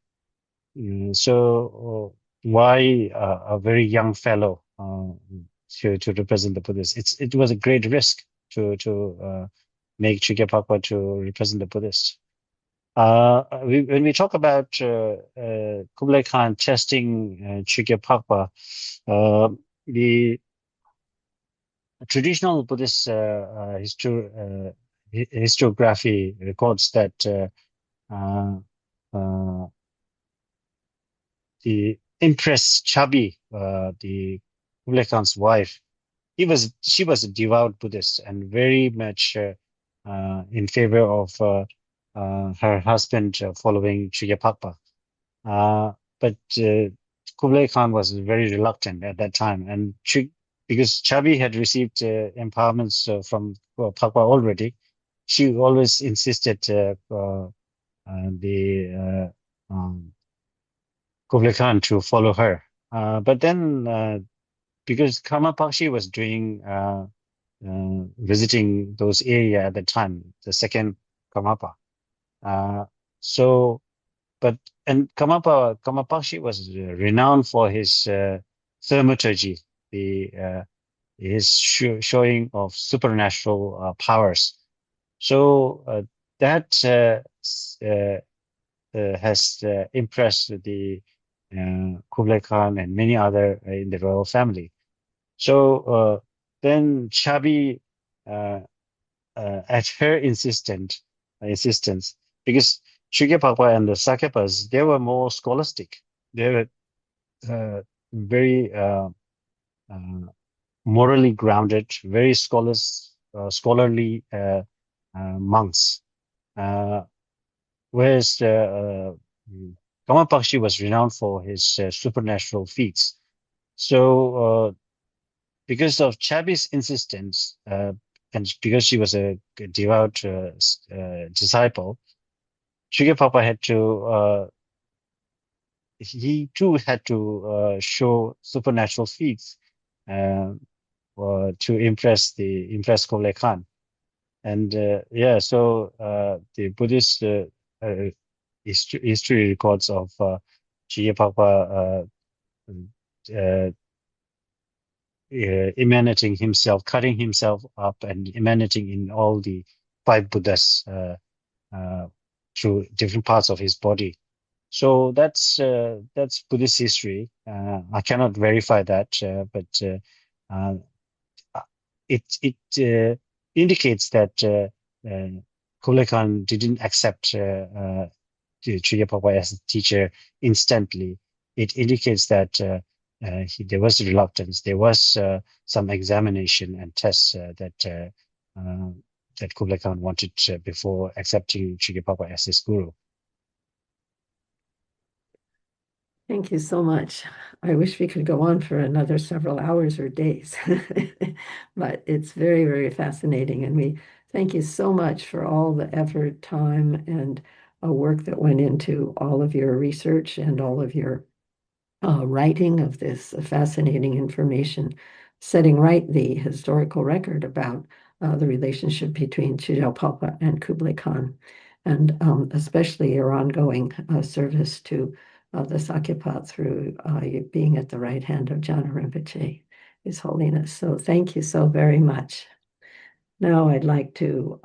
S2: So why a very young fellow to represent the Buddhists? It was a great risk to make Chogyal Phagpa to represent the Buddhists. When we talk about Kublai Khan testing Chogyal Phagpa, the traditional Buddhist historiography records that uh, uh, the Empress Chabi, the Kublai Khan's wife, she was a devout Buddhist and very much in favor of her husband following Chogyal Phagpa. But Kublai Khan was very reluctant at that time, and because Chabi had received empowerments from Phagpa already, she always insisted the Kublai Khan to follow her. But then, because Karma Pakshi was doing visiting those area at the time, the second Karmapa. Uh, so, but and Kamapashi was renowned for his thaumaturgy, the his showing of supernatural powers. So that has impressed the Kublai Khan and many other in the royal family. So then Chabi, uh, at her insistence, because Chogyal Phagpa and the Sakyapas, they were more scholastic. They were very uh, morally grounded, very scholarly monks. Uh, whereas Kamapakshi was renowned for his supernatural feats. So because of Chabi's insistence, and because she was a devout disciple, Chogyal Phagpa had to he too had to show supernatural feats uh, to impress Kublai Khan. And yeah, so the Buddhist history records of Chogyal Phagpa uh, emanating himself, cutting himself up, and emanating in all the five Buddhas uh, through different parts of his body. So that's Buddhist history. I cannot verify that, but uh, it indicates that Kublai Khan didn't accept Chogyal Phagpa as a teacher instantly. It indicates that there was reluctance. There was some examination and tests that Kublai Khan wanted before accepting Chogyal Phagpa as his guru.
S1: Thank you so much. I wish we could go on for another several hours or days, but it's very, very fascinating. And we thank you so much for all the effort, time, and work that went into all of your research and all of your writing of this fascinating information, setting right the historical record about the relationship between Chogyal Phagpa and Kublai Khan, and especially your ongoing service to the Sakya path through you being at the right hand of Gyana Rinpoche, His Holiness. So thank you so very much. Now I'd like to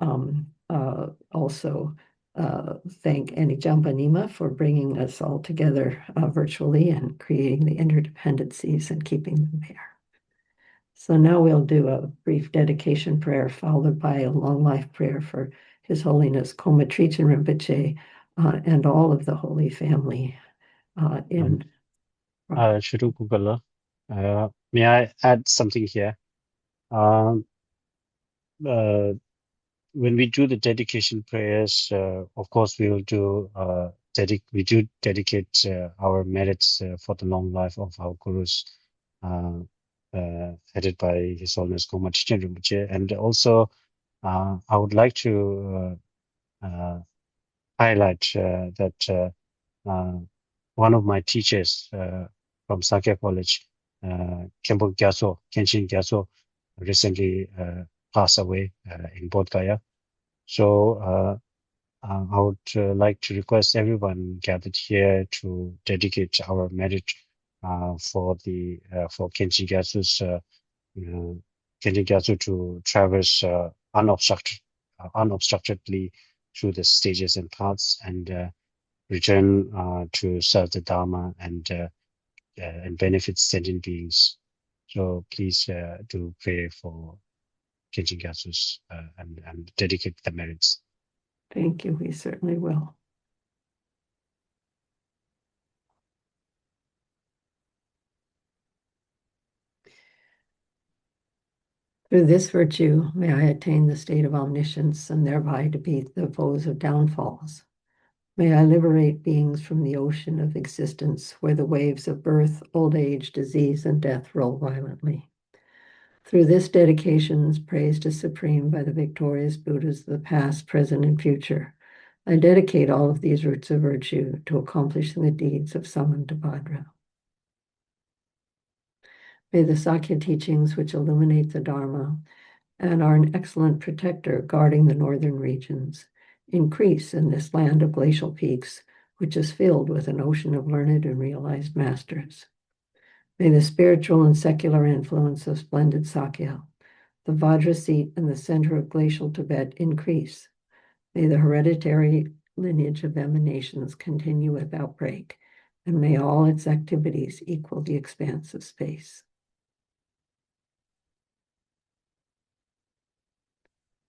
S1: also thank Annie Jambanima for bringing us all together virtually and creating the interdependencies and keeping them there. So now we'll do a brief dedication prayer followed by a long life prayer for His Holiness Koma Trizin Rinpoche and all of the Holy Family in
S2: Shuru Kublai, may I add something here? Um, uh, when we do the dedication prayers, of course, we will do we do dedicate our merits for the long life of our gurus, headed by His Holiness Koma Trizin Rinpoche. And also, I would like to highlight that one of my teachers from Sakya College, Khenpo Gyatso, Kenshin Gyatso, recently passed away in Bodh Gaya. So I would like to request everyone gathered here to dedicate our merit for Kenshin Gyatso's Kenshin Gyatso to traverse unobstructedly through the stages and paths and return to serve the Dharma and benefit sentient beings. So please do pray for Kenshin Gyatso's and dedicate the merits.
S1: Thank you. We certainly will. Through this virtue, may I attain the state of omniscience and thereby defeat the foes of downfalls. May I liberate beings from the ocean of existence where the waves of birth, old age, disease, and death roll violently. Through this dedication, praised as supreme by the victorious Buddhas of the past, present, and future, I dedicate all of these roots of virtue to accomplishing the deeds of Saman to Vajra. May the Sakya teachings, which illuminate the Dharma and are an excellent protector guarding the northern regions, increase in this land of glacial peaks, which is filled with an ocean of learned and realized masters. May the spiritual and secular influence of splendid Sakya, the Vajra seat and the center of glacial Tibet, increase. May the hereditary lineage of emanations continue without break, and may all its activities equal the expanse of space.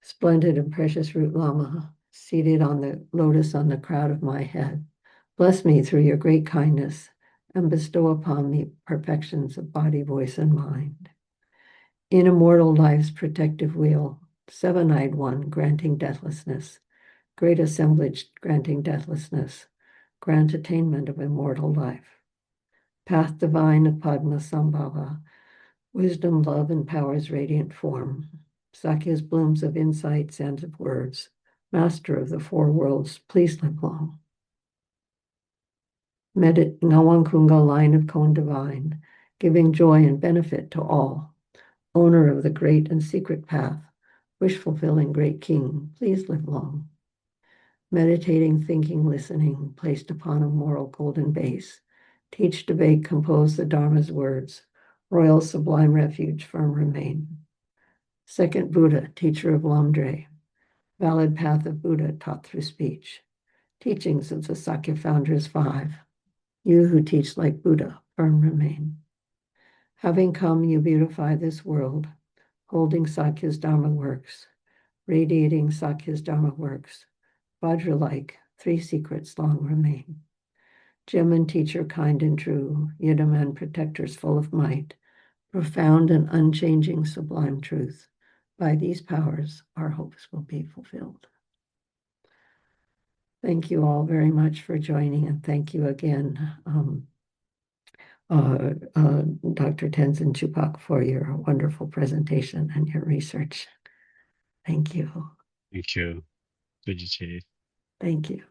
S1: Splendid and precious root Lama, seated on the lotus on the crown of my head, bless me through your great kindness and bestow upon me perfections of body, voice, and mind. In immortal life's protective wheel, seven-eyed one, granting deathlessness, great assemblage granting deathlessness, grant attainment of immortal life. Path divine of Padma Sambhava, wisdom, love, and power's radiant form, Sakya's blooms of insights and of words, master of the four worlds, please live long. Medit Ngawang Kunga, line of cone divine, giving joy and benefit to all, owner of the great and secret path, wish-fulfilling great king, please live long. Meditating, thinking, listening, placed upon a moral golden base, teach, debate, compose the Dharma's words, royal sublime refuge, firm remain. Second Buddha, teacher of Lamdre, valid path of Buddha taught through speech, teachings of the Sakya founders 5. You who teach like Buddha, firm remain. Having come, you beautify this world, holding Sakya's Dharma works, radiating Sakya's Dharma works, Vajra-like, 3 secrets long remain. Gem and teacher kind and true, Yidam and protectors full of might, profound and unchanging sublime truth. By these powers, our hopes will be fulfilled. Thank you all very much for joining, and thank you again, Dr. Tenzin Chophak, for your wonderful presentation and your research. Thank you.
S2: Thank you. Good to see you.
S1: Thank you.